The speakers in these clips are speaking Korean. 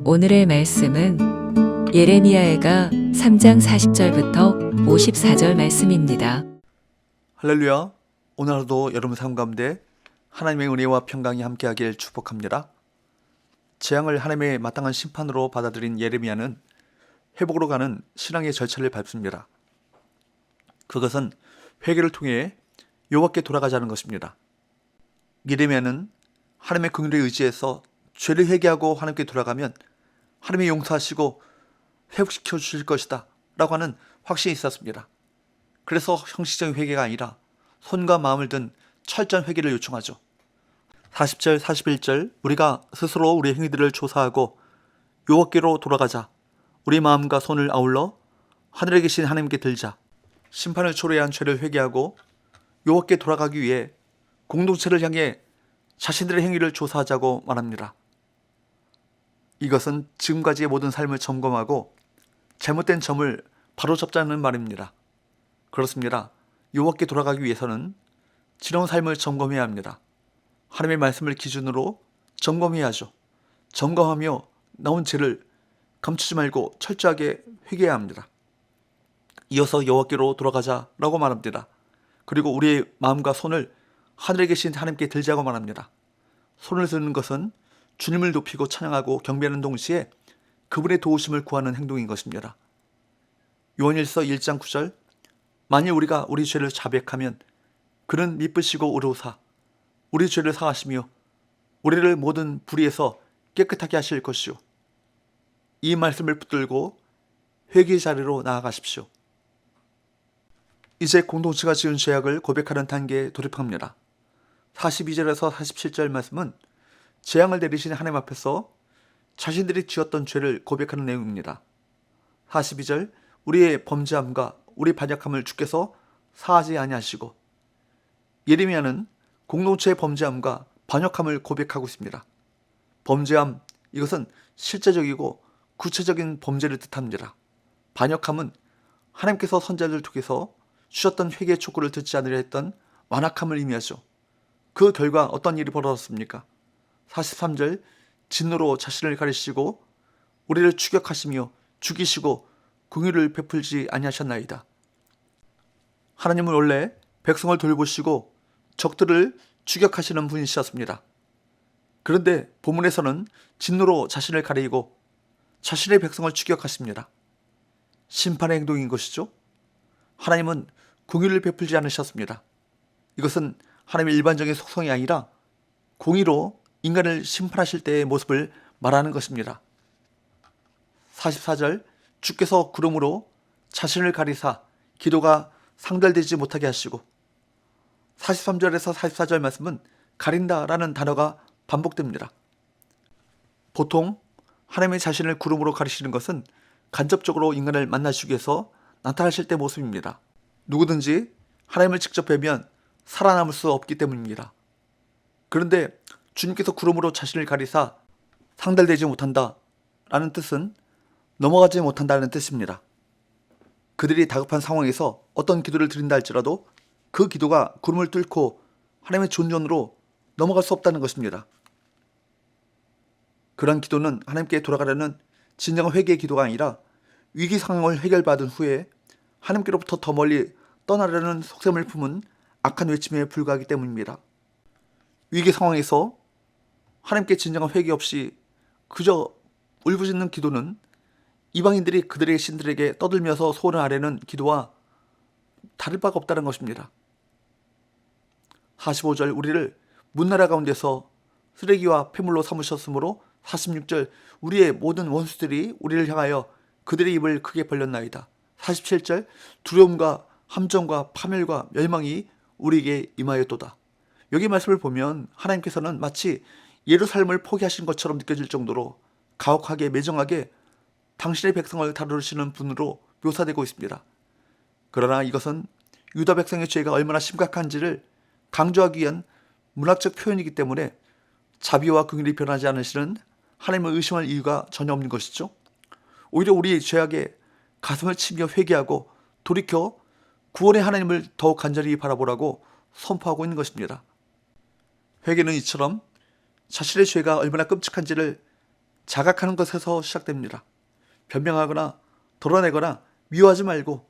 오늘의 말씀은 예레미야애가 3장 40절부터 54절 말씀입니다. 할렐루야. 오늘 하루도 여러분 삶 가운데 하나님의 은혜와 평강이 함께하길 축복합니다. 재앙을 하나님의 마땅한 심판으로 받아들인 예레미야는 회복으로 가는 신앙의 절차를 밟습니다. 그것은 회개를 통해 여호와께 돌아가자는 것입니다. 예레미야는 하나님의 긍휼에 의지해서 죄를 회개하고 하나님께 돌아가면 하나님이 용서하시고 회복시켜 주실 것이다 라고 하는 확신이 있었습니다. 그래서 형식적인 회개가 아니라 손과 마음을 든 철저한 회개를 요청하죠. 40절, 41절 우리가 스스로 우리의 행위들을 조사하고 여호와께로 돌아가자. 우리 마음과 손을 아울러 하늘에 계신 하나님께 들자. 심판을 초래한 죄를 회개하고 여호와께 돌아가기 위해 공동체를 향해 자신들의 행위를 조사하자고 말합니다. 이것은 지금까지의 모든 삶을 점검하고 잘못된 점을 바로잡자는 말입니다. 그렇습니다. 여호와께 돌아가기 위해서는 지나온 삶을 점검해야 합니다. 하나님의 말씀을 기준으로 점검해야 하죠. 점검하며 나온 죄를 감추지 말고 철저하게 회개해야 합니다. 이어서 여호와께로 돌아가자라고 말합니다. 그리고 우리의 마음과 손을 하늘에 계신 하나님께 들자고 말합니다. 손을 드는 것은 주님을 높이고 찬양하고 경배하는 동시에 그분의 도우심을 구하는 행동인 것입니다. 요한일서 1장 9절 만일 우리가 우리 죄를 자백하면 그는 미쁘시고 의로우사 우리 죄를 사하시며 우리를 모든 불의에서 깨끗하게 하실 것이요. 이 말씀을 붙들고 회개의 자리로 나아가십시오. 이제 공동체가 지은 죄악을 고백하는 단계에 돌입합니다. 42절에서 47절 말씀은 재앙을 내리신 하나님 앞에서 자신들이 지었던 죄를 고백하는 내용입니다. 42절 우리의 범죄함과 우리 반역함을 주께서 사하지 아니하시고 예레미야는 공동체의 범죄함과 반역함을 고백하고 있습니다. 범죄함 이것은 실제적이고 구체적인 범죄를 뜻합니다. 반역함은 하나님께서 선자들 통해서 주셨던 회개의 촉구를 듣지 않으려 했던 완악함을 의미하죠. 그 결과 어떤 일이 벌어졌습니까? 43절 진노로 자신을 가리시고 우리를 추격하시며 죽이시고 긍휼을 베풀지 아니하셨나이다. 하나님은 원래 백성을 돌보시고 적들을 추격하시는 분이셨습니다. 그런데 본문에서는 진노로 자신을 가리고 자신의 백성을 추격하십니다. 심판의 행동인 것이죠. 하나님은 긍휼을 베풀지 않으셨습니다. 이것은 하나님의 일반적인 속성이 아니라 공의로 인간을 심판하실 때의 모습을 말하는 것입니다. 44절 주께서 구름으로 자신을 가리사 기도가 상달되지 못하게 하시고 43절에서 44절 말씀은 가린다라는 단어가 반복됩니다. 보통 하나님의 자신을 구름으로 가리시는 것은 간접적으로 인간을 만나시기 위해서 나타나실 때 모습입니다. 누구든지 하나님을 직접 뵈면 살아남을 수 없기 때문입니다. 그런데 주님께서 구름으로 자신을 가리사 상달되지 못한다 라는 뜻은 넘어가지 못한다는 뜻입니다. 그들이 다급한 상황에서 어떤 기도를 드린다 할지라도 그 기도가 구름을 뚫고 하나님의 존전으로 넘어갈 수 없다는 것입니다. 그런 기도는 하나님께 돌아가려는 진정한 회개의 기도가 아니라 위기 상황을 해결받은 후에 하나님께로부터 더 멀리 떠나려는 속셈을 품은 악한 외침에 불과하기 때문입니다. 위기 상황에서 하나님께 진정한 회개 없이 그저 울부짖는 기도는 이방인들이 그들의 신들에게 떠들면서 소원을 아뢰는 기도와 다를 바가 없다는 것입니다. 45절 우리를 문나라 가운데서 쓰레기와 폐물로 삼으셨으므로 46절 우리의 모든 원수들이 우리를 향하여 그들의 입을 크게 벌렸나이다. 47절 두려움과 함정과 파멸과 멸망이 우리에게 임하였도다. 여기 말씀을 보면 하나님께서는 마치 예루살렘을 포기하신 것처럼 느껴질 정도로 가혹하게 매정하게 당신의 백성을 다루시는 분으로 묘사되고 있습니다. 그러나 이것은 유다 백성의 죄가 얼마나 심각한지를 강조하기 위한 문학적 표현이기 때문에 자비와 긍휼이 변하지 않으시는 하나님을 의심할 이유가 전혀 없는 것이죠. 오히려 우리의 죄악에 가슴을 치며 회개하고 돌이켜 구원의 하나님을 더욱 간절히 바라보라고 선포하고 있는 것입니다. 회개는 이처럼 자신의 죄가 얼마나 끔찍한지를 자각하는 것에서 시작됩니다. 변명하거나 덜어내거나 미워하지 말고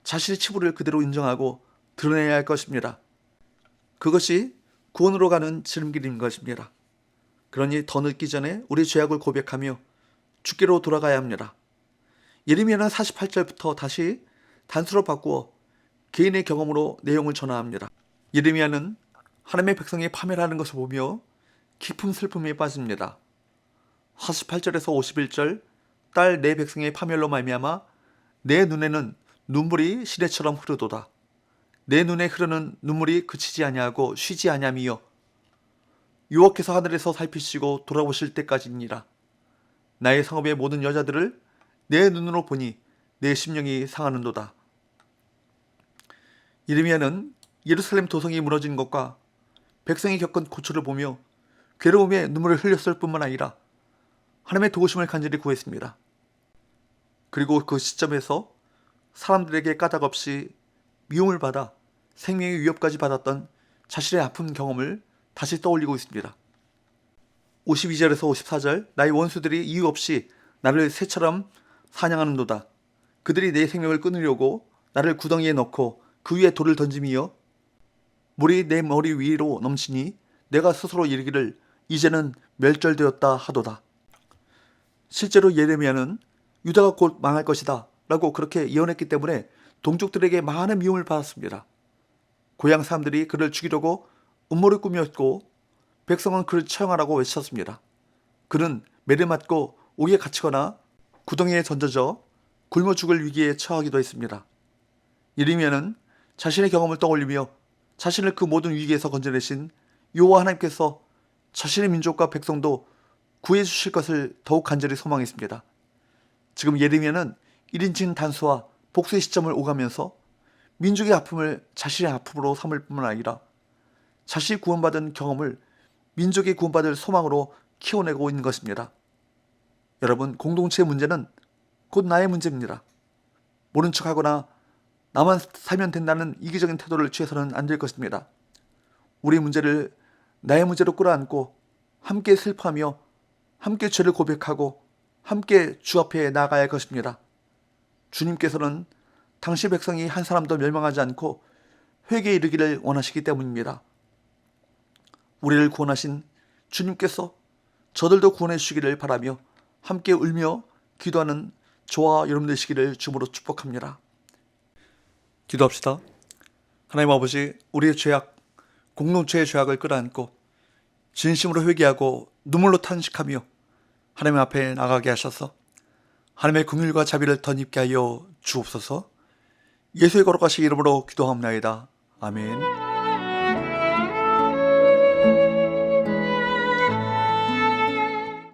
자신의 치부를 그대로 인정하고 드러내야 할 것입니다. 그것이 구원으로 가는 지름길인 것입니다. 그러니 더 늦기 전에 우리 죄악을 고백하며 주께로 돌아가야 합니다. 예레미야는 48절부터 다시 단수로 바꾸어 개인의 경험으로 내용을 전화합니다. 예레미야는 하나님의 백성이 파멸하는 것을 보며 깊은 슬픔에 빠집니다. 48절에서 51절 딸 내 백성의 파멸로 말미암아 내 눈에는 눈물이 시내처럼 흐르도다. 내 눈에 흐르는 눈물이 그치지 아니하고 쉬지 아니하며 여호와께서 하늘에서 살피시고 돌아보실 때까지니라. 나의 성읍의 모든 여자들을 내 눈으로 보니 내 심령이 상하는도다. 예레미야는 예루살렘 도성이 무너진 것과 백성이 겪은 고초를 보며 괴로움에 눈물을 흘렸을 뿐만 아니라 하나님의 도우심을 간절히 구했습니다. 그리고 그 시점에서 사람들에게 까닭없이 미움을 받아 생명의 위협까지 받았던 자신의 아픈 경험을 다시 떠올리고 있습니다. 52절에서 54절 나의 원수들이 이유 없이 나를 새처럼 사냥하는도다. 그들이 내 생명을 끊으려고 나를 구덩이에 넣고 그 위에 돌을 던짐이여 물이 내 머리 위로 넘치니 내가 스스로 이르기를 이제는 멸절되었다 하도다. 실제로 예레미야는 유다가 곧 망할 것이다 라고 그렇게 예언했기 때문에 동족들에게 많은 미움을 받았습니다. 고향 사람들이 그를 죽이려고 음모를 꾸몄고 백성은 그를 처형하라고 외쳤습니다. 그는 매를 맞고 옥에 갇히거나 구덩이에 던져져 굶어 죽을 위기에 처하기도 했습니다. 예레미야는 자신의 경험을 떠올리며 자신을 그 모든 위기에서 건져내신 여호와 하나님께서 자신의 민족과 백성도 구해주실 것을 더욱 간절히 소망했습니다. 지금 예레미야는 1인칭 단수와 복수의 시점을 오가면서 민족의 아픔을 자신의 아픔으로 삼을 뿐만 아니라 자신이 구원받은 경험을 민족이 구원받을 소망으로 키워내고 있는 것입니다. 여러분, 공동체의 문제는 곧 나의 문제입니다. 모른 척하거나 나만 살면 된다는 이기적인 태도를 취해서는 안 될 것입니다. 우리 문제를 나의 문제로 끌어안고 함께 슬퍼하며 함께 죄를 고백하고 함께 주 앞에 나아가야 할 것입니다. 주님께서는 당시 백성이 한 사람도 멸망하지 않고 회개에 이르기를 원하시기 때문입니다. 우리를 구원하신 주님께서 저들도 구원해 주시기를 바라며 함께 울며 기도하는 저와 여러분 되시기를 주님으로 축복합니다. 기도합시다. 하나님 아버지, 우리의 죄악, 공동체의 죄악을 끌어안고 진심으로 회개하고 눈물로 탄식하며 하나님 앞에 나가게 하셔서 하나님의 긍휼과 자비를 덧입게 하여 주옵소서. 예수의 거룩하신 이름으로 기도합나이다. 아멘.